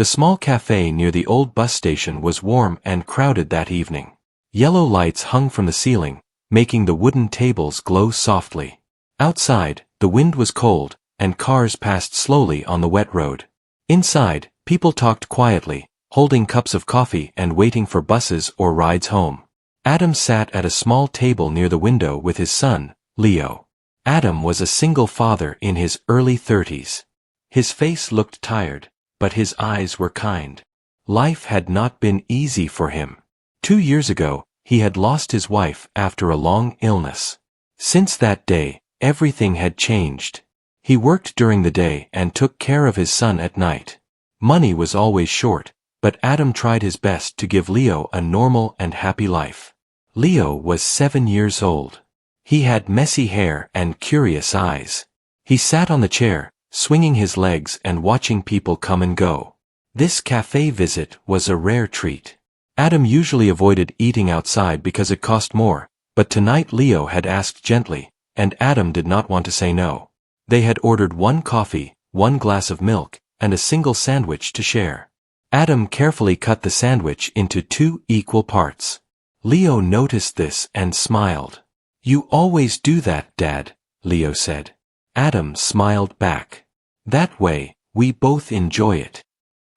The small cafe near the old bus station was warm and crowded that evening. Yellow lights hung from the ceiling, making the wooden tables glow softly. Outside, the wind was cold, and cars passed slowly on the wet road. Inside, people talked quietly, holding cups of coffee and waiting for buses or rides home. Adam sat at a small table near the window with his son, Leo. Adam was a single father in his early 30s. His face looked tired, but his eyes were kind. Life had not been easy for him. 2 years ago, he had lost his wife after a long illness. Since that day, everything had changed. He worked during the day and took care of his son at night. Money was always short, but Adam tried his best to give Leo a normal and happy life. Leo was 7 years old. He had messy hair and curious eyes. He sat on the chair, swinging his legs and watching people come and go. This cafe visit was a rare treat. Adam usually avoided eating outside because it cost more, but tonight Leo had asked gently, and Adam did not want to say no. They had ordered 1 coffee, 1 glass of milk, and a single sandwich to share. Adam carefully cut the sandwich into 2 equal parts. Leo noticed this and smiled. "You always do that, Dad," Leo said. Adam smiled back. "That way, we both enjoy it."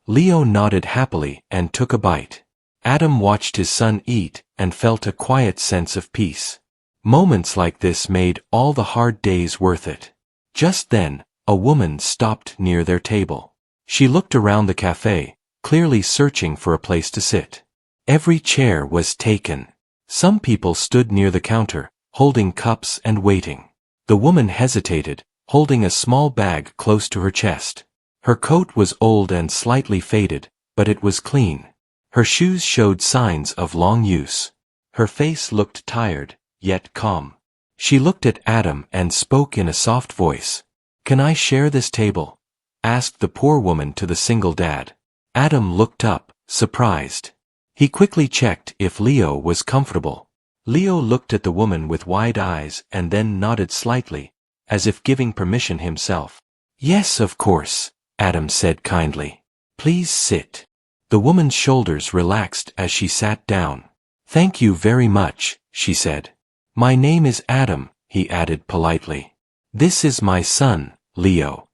Leo nodded happily and took a bite. Adam watched his son eat and felt a quiet sense of peace. Moments like this made all the hard days worth it. Just then, a woman stopped near their table. She looked around the cafe, clearly searching for a place to sit. Every chair was taken. Some people stood near the counter, holding cups and waiting. The woman hesitated, holding a small bag close to her chest. Her coat was old and slightly faded, but it was clean. Her shoes showed signs of long use. Her face looked tired, yet calm. She looked at Adam and spoke in a soft voice. "Can I share this table?" asked the poor woman to the single dad. Adam looked up, surprised. He quickly checked if Leo was comfortable. Leo looked at the woman with wide eyes and then nodded slightly, as if giving permission himself. "Yes, of course," Adam said kindly. "Please sit." The woman's shoulders relaxed as she sat down. "Thank you very much," she said. "My name is Adam," he added politely. "This is my son, Leo."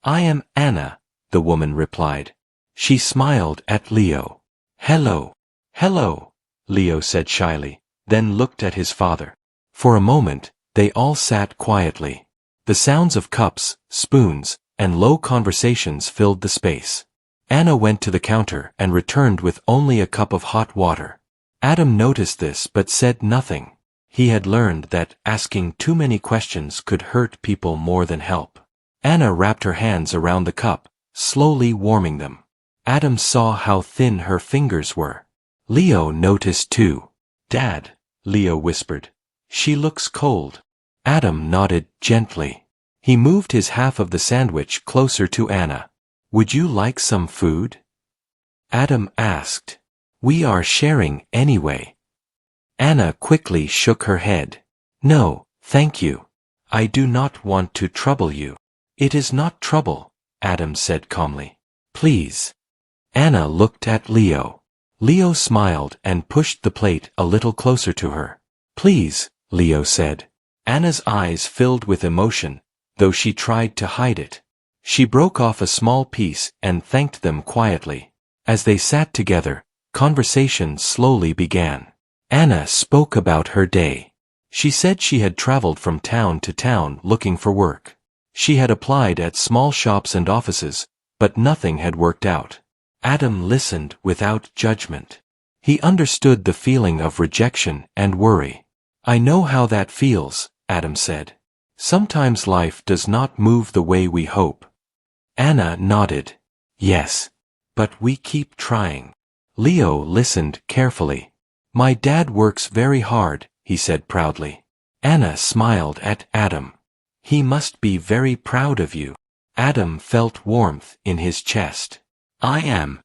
"I am Anna," the woman replied. She smiled at Leo. "Hello." "Hello," Leo said shyly, then looked at his father. For a moment, they all sat quietly. The sounds of cups, spoons, and low conversations filled the space. Anna went to the counter and returned with only a cup of hot water. Adam noticed this but said nothing. He had learned that asking too many questions could hurt people more than help. Anna wrapped her hands around the cup, slowly warming them. Adam saw how thin her fingers were. Leo noticed too. "Dad," Leo whispered. "She looks cold." Adam nodded gently. He moved his half of the sandwich closer to Anna. "Would you like some food?" Adam asked. "We are sharing anyway." Anna quickly shook her head. "No, thank you. I do not want to trouble you." "It is not trouble," Adam said calmly. "Please." Anna looked at Leo. Leo smiled and pushed the plate a little closer to her. "Please," Leo said. Anna's eyes filled with emotion, though she tried to hide it. She broke off a small piece and thanked them quietly. As they sat together, conversation slowly began. Anna spoke about her day. She said she had traveled from town to town looking for work. She had applied at small shops and offices, but nothing had worked out. Adam listened without judgment. He understood the feeling of rejection and worry. "I know how that feels," Adam said. "Sometimes life does not move the way we hope." Anna nodded. "Yes. But we keep trying." Leo listened carefully. "My dad works very hard," he said proudly. Anna smiled at Adam. "He must be very proud of you." Adam felt warmth in his chest. "I am."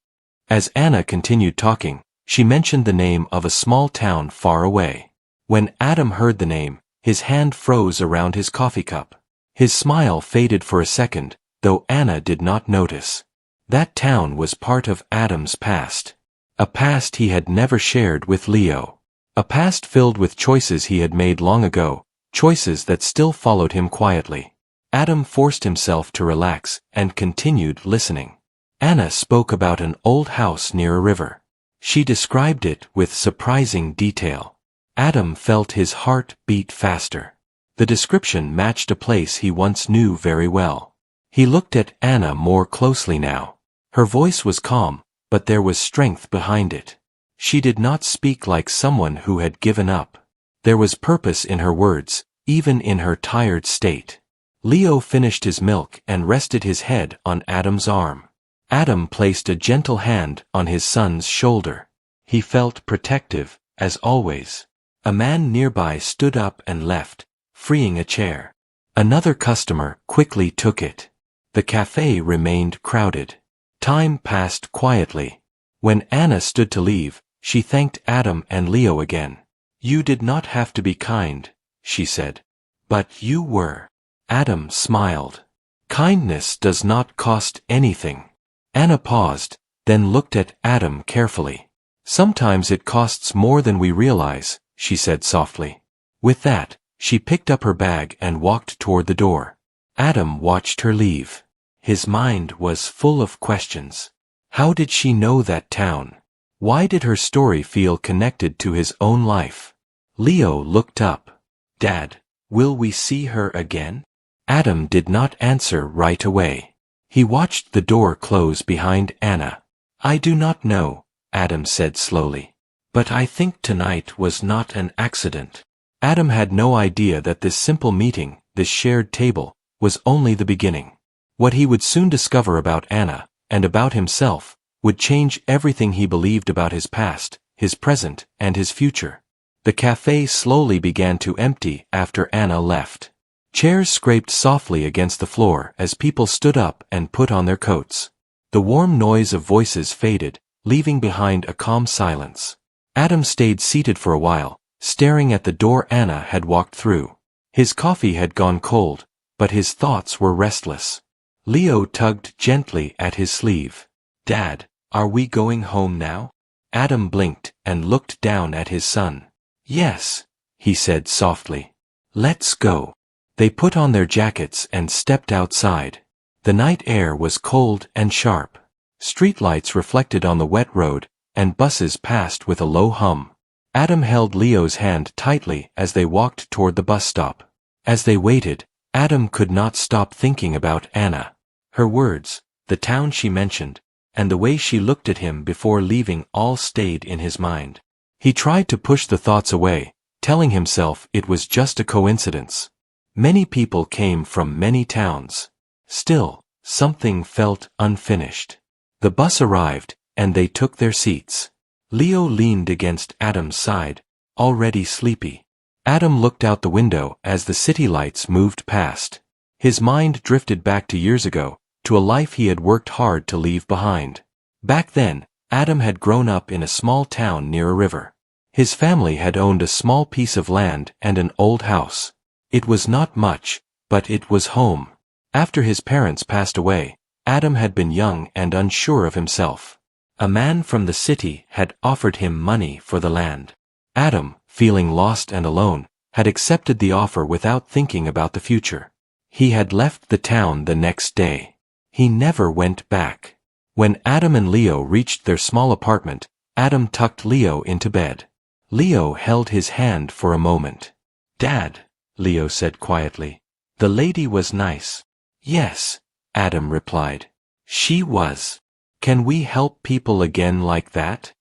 As Anna continued talking, she mentioned the name of a small town far away. When Adam heard the name, his hand froze around his coffee cup. His smile faded for a second, though Anna did not notice. That town was part of Adam's past. A past he had never shared with Leo. A past filled with choices he had made long ago, choices that still followed him quietly. Adam forced himself to relax and continued listening. Anna spoke about an old house near a river. She described it with surprising detail. Adam felt his heart beat faster. The description matched a place he once knew very well. He looked at Anna more closely now. Her voice was calm, but there was strength behind it. She did not speak like someone who had given up. There was purpose in her words, even in her tired state. Leo finished his milk and rested his head on Adam's arm. Adam placed a gentle hand on his son's shoulder. He felt protective, as always. A man nearby stood up and left, freeing a chair. Another customer quickly took it. The cafe remained crowded. Time passed quietly. When Anna stood to leave, she thanked Adam and Leo again. "You did not have to be kind," she said. "But you were." Adam smiled. "Kindness does not cost anything." Anna paused, then looked at Adam carefully. "Sometimes it costs more than we realize," she said softly. With that, she picked up her bag and walked toward the door. Adam watched her leave. His mind was full of questions. How did she know that town? Why did her story feel connected to his own life? Leo looked up. "Dad, will we see her again?" Adam did not answer right away. He watched the door close behind Anna. "I do not know," Adam said slowly. "But I think tonight was not an accident." Adam had no idea that this simple meeting, this shared table, was only the beginning. What he would soon discover about Anna, and about himself, would change everything he believed about his past, his present, and his future. The cafe slowly began to empty after Anna left. Chairs scraped softly against the floor as people stood up and put on their coats. The warm noise of voices faded, leaving behind a calm silence. Adam stayed seated for a while, staring at the door Anna had walked through. His coffee had gone cold, but his thoughts were restless. Leo tugged gently at his sleeve. "Dad, are we going home now?" Adam blinked and looked down at his son. "Yes," he said softly. "Let's go." They put on their jackets and stepped outside. The night air was cold and sharp. Streetlights reflected on the wet road, and buses passed with a low hum. Adam held Leo's hand tightly as they walked toward the bus stop. As they waited, Adam could not stop thinking about Anna. Her words, the town she mentioned, and the way she looked at him before leaving all stayed in his mind. He tried to push the thoughts away, telling himself it was just a coincidence. Many people came from many towns. Still, something felt unfinished. The bus arrived, and they took their seats. Leo leaned against Adam's side, already sleepy. Adam looked out the window as the city lights moved past. His mind drifted back to years ago, to a life he had worked hard to leave behind. Back then, Adam had grown up in a small town near a river. His family had owned a small piece of land and an old house. It was not much, but it was home. After his parents passed away, Adam had been young and unsure of himself. A man from the city had offered him money for the land. Adam, feeling lost and alone, had accepted the offer without thinking about the future. He had left the town the next day. He never went back. When Adam and Leo reached their small apartment, Adam tucked Leo into bed. Leo held his hand for a moment. "Dad," Leo said quietly, "the lady was nice." "Yes," Adam replied. "She was. Can we help people again like that?"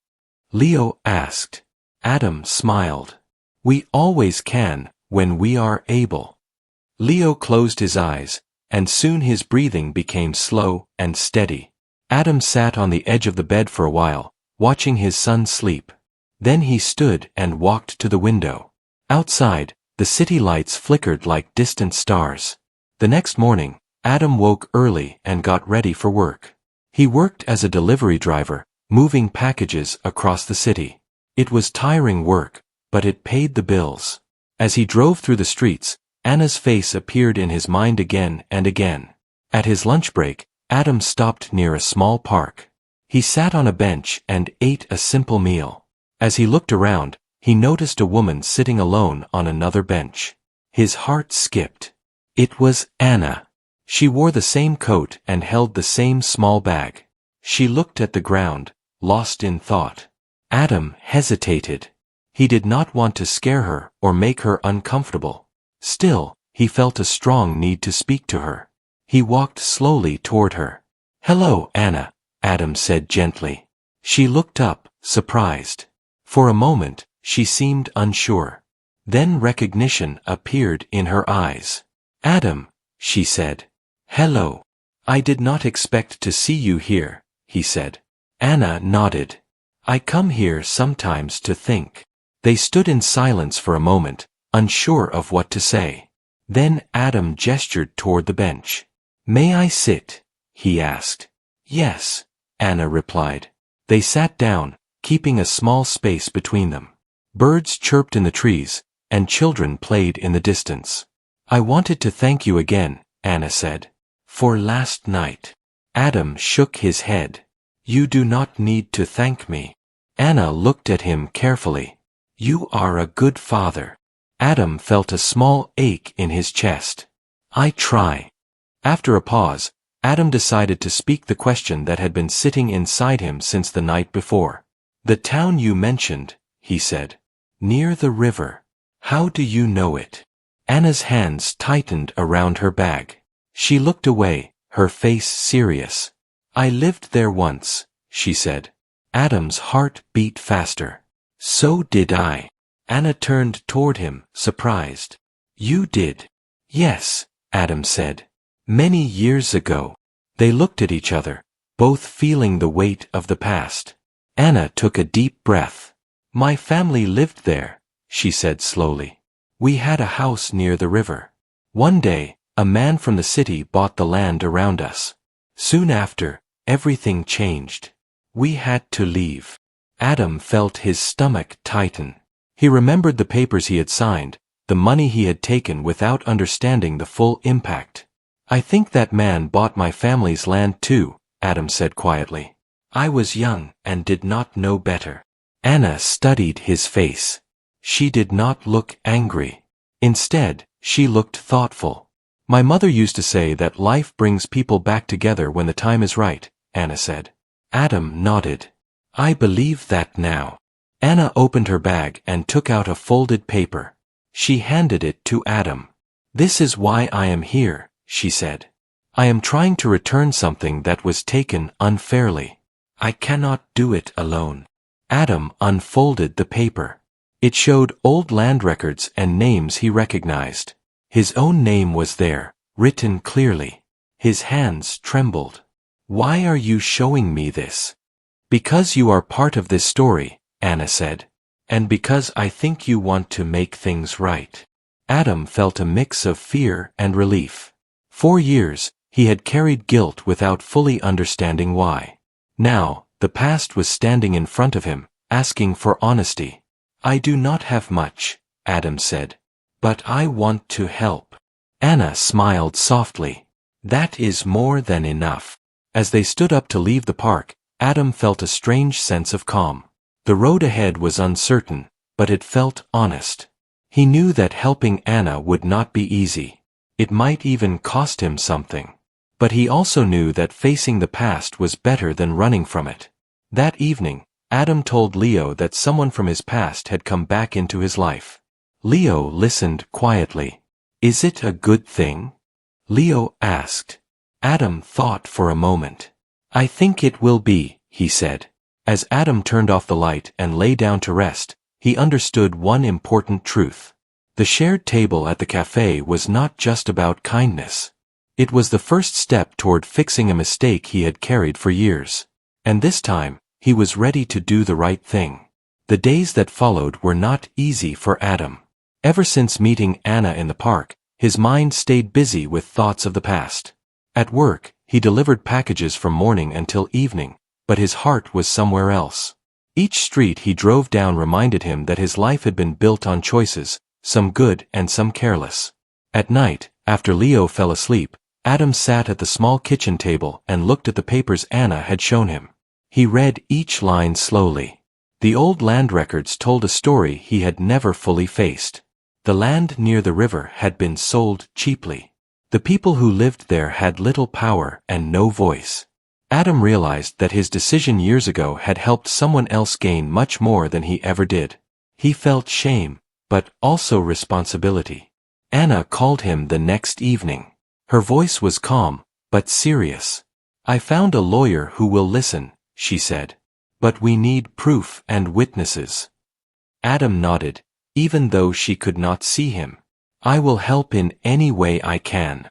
Leo asked. Adam smiled. "We always can, when we are able." Leo closed his eyes, and soon his breathing became slow and steady. Adam sat on the edge of the bed for a while, watching his son sleep. Then he stood and walked to the window. Outside, the city lights flickered like distant stars. The next morning, Adam woke early and got ready for work. He worked as a delivery driver, moving packages across the city. It was tiring work, but it paid the bills. As he drove through the streets, Anna's face appeared in his mind again and again. At his lunch break, Adam stopped near a small park. He sat on a bench and ate a simple meal. As he looked around, he noticed a woman sitting alone on another bench. His heart skipped. It was Anna. She wore the same coat and held the same small bag. She looked at the ground, lost in thought. Adam hesitated. He did not want to scare her or make her uncomfortable. Still, he felt a strong need to speak to her. He walked slowly toward her. "Hello, Anna," Adam said gently. She looked up, surprised. For a moment, she seemed unsure. Then recognition appeared in her eyes. "Adam," she said. "Hello. I did not expect to see you here," he said. Anna nodded. "I come here sometimes to think." They stood in silence for a moment, unsure of what to say. Then Adam gestured toward the bench. "May I sit?" he asked. "Yes," Anna replied. They sat down, keeping a small space between them. Birds chirped in the trees, and children played in the distance. "I wanted to thank you again," Anna said. "For last night." Adam shook his head. "You do not need to thank me." Anna looked at him carefully. "You are a good father." Adam felt a small ache in his chest. "I try." After a pause, Adam decided to speak the question that had been sitting inside him since the night before. "The town you mentioned," he said. "Near the river. How do you know it?" Anna's hands tightened around her bag. She looked away, her face serious. "I lived there once," she said. Adam's heart beat faster. "So did I." Anna turned toward him, surprised. "You did?" "Yes," Adam said. "Many years ago." They looked at each other, both feeling the weight of the past. Anna took a deep breath. "My family lived there," she said slowly. "We had a house near the river. One day, a man from the city bought the land around us. Soon after, everything changed. We had to leave." Adam felt his stomach tighten. He remembered the papers he had signed, the money he had taken without understanding the full impact. "I think that man bought my family's land too," Adam said quietly. "I was young and did not know better." Anna studied his face. She did not look angry. Instead, she looked thoughtful. "My mother used to say that life brings people back together when the time is right," Anna said. Adam nodded. "I believe that now." Anna opened her bag and took out a folded paper. She handed it to Adam. "This is why I am here," she said. "I am trying to return something that was taken unfairly. I cannot do it alone." Adam unfolded the paper. It showed old land records and names he recognized. His own name was there, written clearly. His hands trembled. "Why are you showing me this?" "Because you are part of this story," Anna said. "And because I think you want to make things right." Adam felt a mix of fear and relief. For years, he had carried guilt without fully understanding why. Now, the past was standing in front of him, asking for honesty. "I do not have much," Adam said. "But I want to help." Anna smiled softly. "That is more than enough." As they stood up to leave the park, Adam felt a strange sense of calm. The road ahead was uncertain, but it felt honest. He knew that helping Anna would not be easy. It might even cost him something. But he also knew that facing the past was better than running from it. That evening, Adam told Leo that someone from his past had come back into his life. Leo listened quietly. "Is it a good thing?" Leo asked. Adam thought for a moment. "I think it will be," he said. As Adam turned off the light and lay down to rest, he understood one important truth. The shared table at the cafe was not just about kindness. It was the first step toward fixing a mistake he had carried for years. And this time, he was ready to do the right thing. The days that followed were not easy for Adam. Ever since meeting Anna in the park, his mind stayed busy with thoughts of the past. At work, he delivered packages from morning until evening, but his heart was somewhere else. Each street he drove down reminded him that his life had been built on choices, some good and some careless. At night, after Leo fell asleep, Adam sat at the small kitchen table and looked at the papers Anna had shown him. He read each line slowly. The old land records told a story he had never fully faced. The land near the river had been sold cheaply. The people who lived there had little power and no voice. Adam realized that his decision years ago had helped someone else gain much more than he ever did. He felt shame, but also responsibility. Anna called him the next evening. Her voice was calm, but serious. "I found a lawyer who will listen," she said. "But we need proof and witnesses." Adam nodded, even though she could not see him. "I will help in any way I can."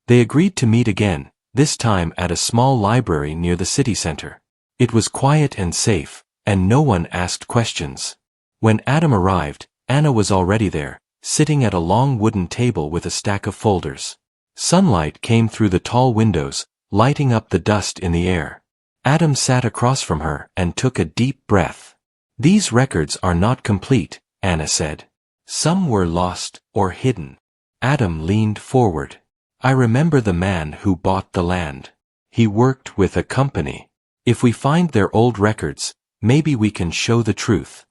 They agreed to meet again, this time at a small library near the city center. It was quiet and safe, and no one asked questions. When Adam arrived, Anna was already there, sitting at a long wooden table with a stack of folders. Sunlight came through the tall windows, lighting up the dust in the air. Adam sat across from her and took a deep breath. "These records are not complete," Anna said. "Some were lost or hidden." Adam leaned forward. "I remember the man who bought the land. He worked with a company. If we find their old records, maybe we can show the truth."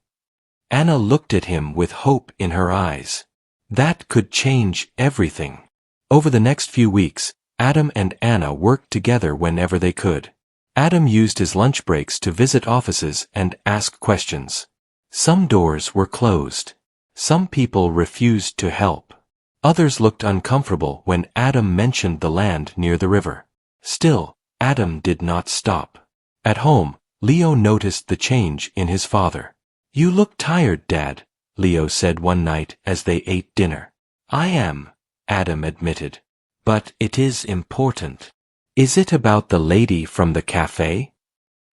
Anna looked at him with hope in her eyes. That could change everything. Over the next few weeks, Adam and Anna worked together whenever they could. Adam used his lunch breaks to visit offices and ask questions. Some doors were closed. Some people refused to help. Others looked uncomfortable when Adam mentioned the land near the river. Still, Adam did not stop. At home, Leo noticed the change in his father. "You look tired, Dad," Leo said one night as they ate dinner. "I am," Adam admitted. "But it is important." "Is it about the lady from the cafe?"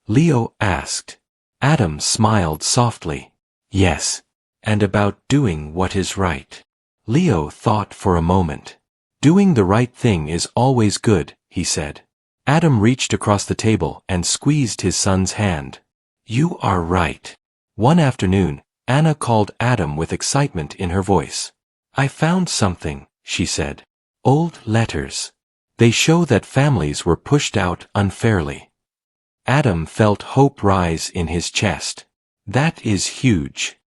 Leo asked. Adam smiled softly. "Yes. And about doing what is right." Leo thought for a moment. "Doing the right thing is always good," he said. Adam reached across the table and squeezed his son's hand. "You are right." One afternoon, Anna called Adam with excitement in her voice. "I found something," she said. "Old letters. They show that families were pushed out unfairly." Adam felt hope rise in his chest. "That is huge."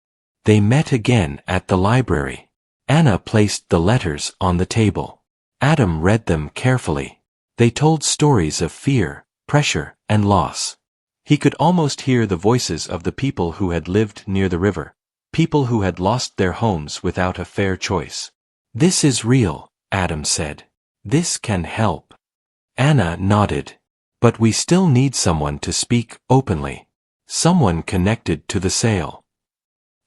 They met again at the library. Anna placed the letters on the table. Adam read them carefully. They told stories of fear, pressure, and loss. He could almost hear the voices of the people who had lived near the river, people who had lost their homes without a fair choice. "This is real," Adam said. "This can help." Anna nodded. "But we still need someone to speak openly. Someone connected to the sale."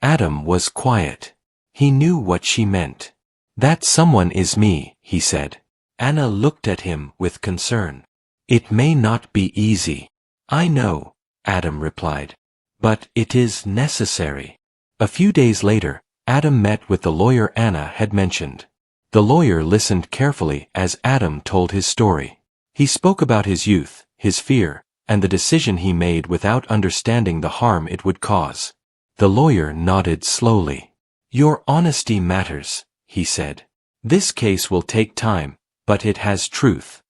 Adam was quiet. He knew what she meant. "That someone is me," he said. Anna looked at him with concern. "It may not be easy." "I know," Adam replied. "But it is necessary." A few days later, Adam met with the lawyer Anna had mentioned. The lawyer listened carefully as Adam told his story. He spoke about his youth, his fear, and the decision he made without understanding the harm it would cause. The lawyer nodded slowly. "Your honesty matters," he said. "This case will take time, but it has truth."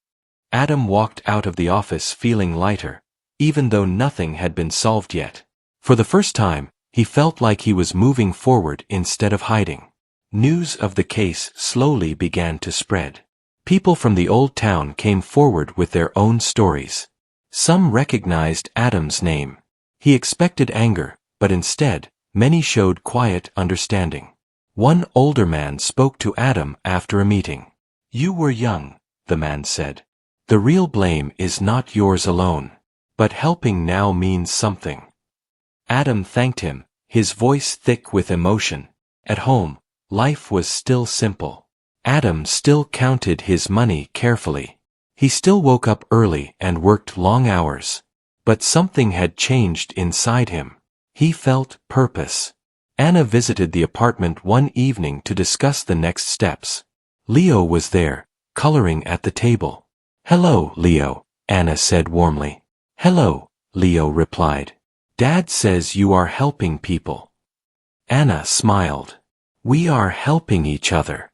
Adam walked out of the office feeling lighter, even though nothing had been solved yet. For the first time, he felt like he was moving forward instead of hiding. News of the case slowly began to spread. People from the old town came forward with their own stories. Some recognized Adam's name. He expected anger, but instead, many showed quiet understanding. One older man spoke to Adam after a meeting. "You were young," the man said. "The real blame is not yours alone. But helping now means something." Adam thanked him, his voice thick with emotion. At home, life was still simple. Adam still counted his money carefully. He still woke up early and worked long hours. But something had changed inside him. He felt purpose. Anna visited the apartment one evening to discuss the next steps. Leo was there, coloring at the table. "Hello, Leo," Anna said warmly. "Hello," Leo replied. "Dad says you are helping people." Anna smiled. "We are helping each other."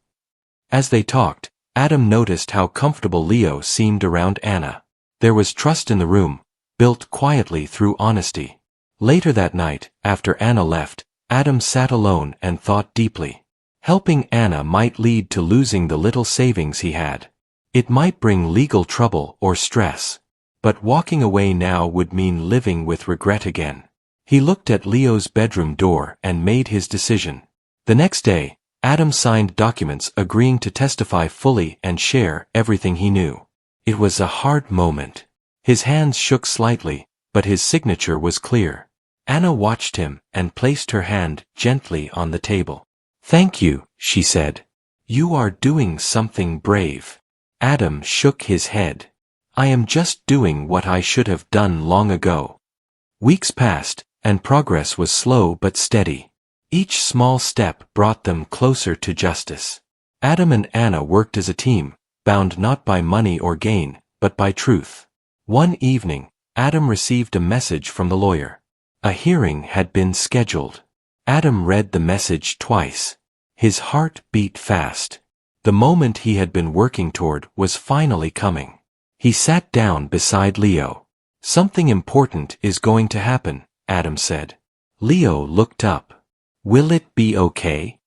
As they talked, Adam noticed how comfortable Leo seemed around Anna. There was trust in the room, built quietly through honesty. Later that night, after Anna left, Adam sat alone and thought deeply. Helping Anna might lead to losing the little savings he had. It might bring legal trouble or stress. But walking away now would mean living with regret again. He looked at Leo's bedroom door and made his decision. The next day, Adam signed documents agreeing to testify fully and share everything he knew. It was a hard moment. His hands shook slightly, but his signature was clear. Anna watched him and placed her hand gently on the table. "Thank you," she said. "You are doing something brave." Adam shook his head. "I am just doing what I should have done long ago." Weeks passed, and progress was slow but steady. Each small step brought them closer to justice. Adam and Anna worked as a team, bound not by money or gain, but by truth. One evening, Adam received a message from the lawyer. A hearing had been scheduled. Adam read the message twice. His heart beat fast. The moment he had been working toward was finally coming. He sat down beside Leo. "Something important is going to happen," Adam said. Leo looked up. "Will it be okay?"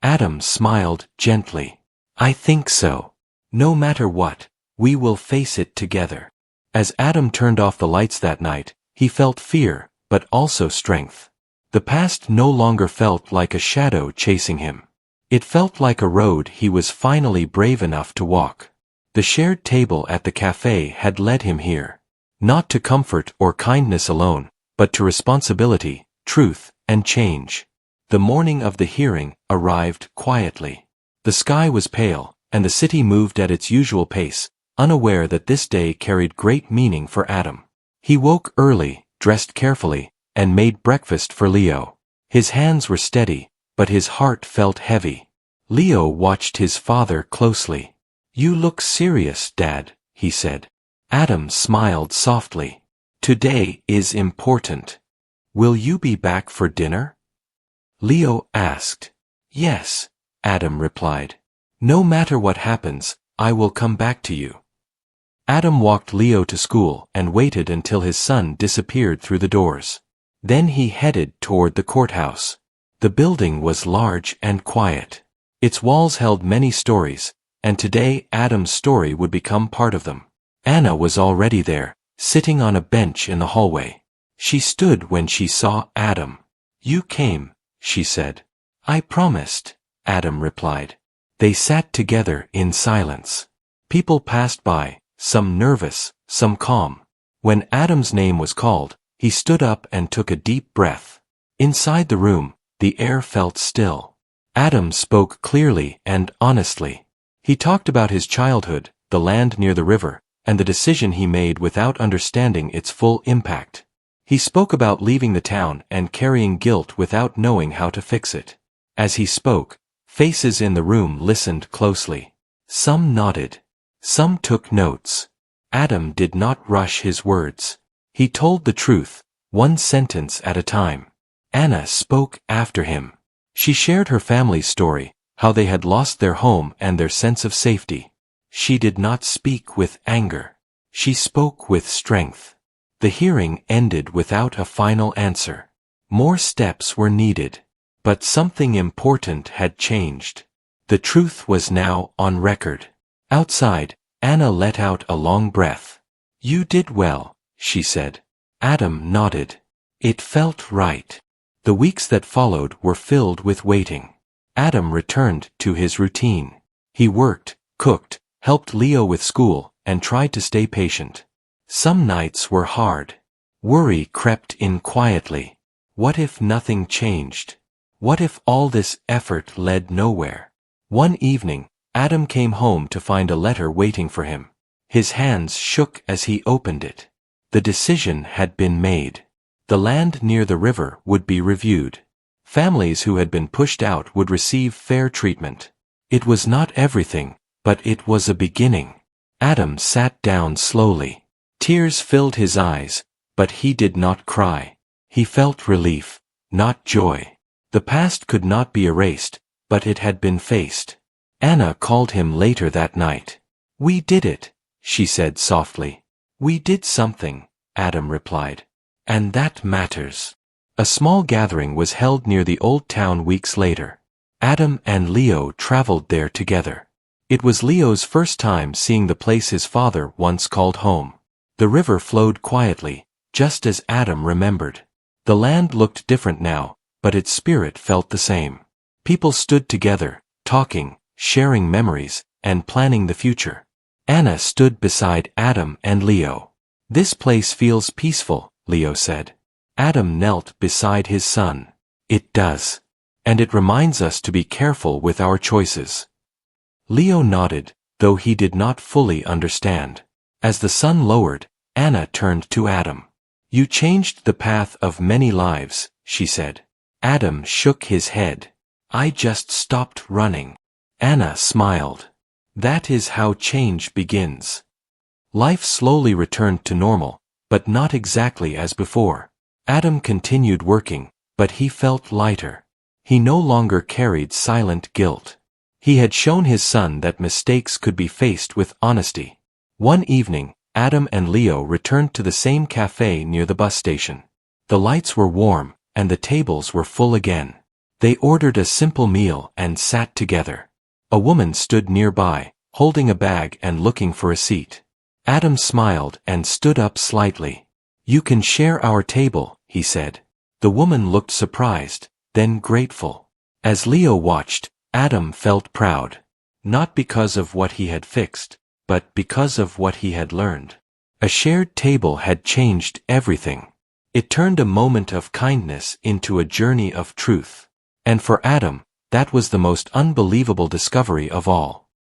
Adam smiled gently. "I think so. No matter what, we will face it together." As Adam turned off the lights that night, he felt fear, but also strength. The past no longer felt like a shadow chasing him. It felt like a road he was finally brave enough to walk. The shared table at the cafe had led him here. Not to comfort or kindness alone, but to responsibility, truth, and change. The morning of the hearing arrived quietly. The sky was pale, and the city moved at its usual pace, unaware that this day carried great meaning for Adam. He woke early, dressed carefully, and made breakfast for Leo. His hands were steady, but his heart felt heavy. Leo watched his father closely. "You look serious, Dad," he said. Adam smiled softly. "Today is important. Will you be back for dinner?" Leo asked. "Yes," Adam replied. "No matter what happens, I will come back to you." Adam walked Leo to school and waited until his son disappeared through the doors. Then he headed toward the courthouse. The building was large and quiet. Its walls held many stories, and today Adam's story would become part of them. Anna was already there, sitting on a bench in the hallway. She stood when she saw Adam. "You came," she said. "I promised," Adam replied. They sat together in silence. People passed by, some nervous, some calm. When Adam's name was called, he stood up and took a deep breath. Inside the room, the air felt still. Adam spoke clearly and honestly. He talked about his childhood, the land near the river, and the decision he made without understanding its full impact. He spoke about leaving the town and carrying guilt without knowing how to fix it. As he spoke, faces in the room listened closely. Some nodded. Some took notes. Adam did not rush his words. He told the truth, one sentence at a time. Anna spoke after him. She shared her family's story, how they had lost their home and their sense of safety. She did not speak with anger. She spoke with strength. The hearing ended without a final answer. More steps were needed. But something important had changed. The truth was now on record. Outside, Anna let out a long breath. "You did well," she said. Adam nodded. It felt right. The weeks that followed were filled with waiting. Adam returned to his routine. He worked, cooked, helped Leo with school, and tried to stay patient. Some nights were hard. Worry crept in quietly. What if nothing changed? What if all this effort led nowhere? One evening, Adam came home to find a letter waiting for him. His hands shook as he opened it. The decision had been made. The land near the river would be reviewed. Families who had been pushed out would receive fair treatment. It was not everything, but it was a beginning. Adam sat down slowly. Tears filled his eyes, but he did not cry. He felt relief, not joy. The past could not be erased, but it had been faced. Anna called him later that night. "We did it," she said softly. "We did something," Adam replied. "And that matters." A small gathering was held near the old town weeks later. Adam and Leo traveled there together. It was Leo's first time seeing the place his father once called home. The river flowed quietly, just as Adam remembered. The land looked different now, but its spirit felt the same. People stood together, talking, sharing memories, and planning the future. Anna stood beside Adam and Leo. "This place feels peaceful," Leo said. Adam knelt beside his son. "It does. And it reminds us to be careful with our choices." Leo nodded, though he did not fully understand. As the sun lowered, Anna turned to Adam. "You changed the path of many lives," she said. Adam shook his head. "I just stopped running." Anna smiled. "That is how change begins." Life slowly returned to normal, but not exactly as before. Adam continued working, but he felt lighter. He no longer carried silent guilt. He had shown his son that mistakes could be faced with honesty. One evening, Adam and Leo returned to the same cafe near the bus station. The lights were warm, and the tables were full again. They ordered a simple meal and sat together. A woman stood nearby, holding a bag and looking for a seat. Adam smiled and stood up slightly. "You can share our table," he said. The woman looked surprised, then grateful. As Leo watched, Adam felt proud. Not because of what he had fixed, but because of what he had learned. A shared table had changed everything. It turned a moment of kindness into a journey of truth. And for Adam, that was the most unbelievable discovery of all.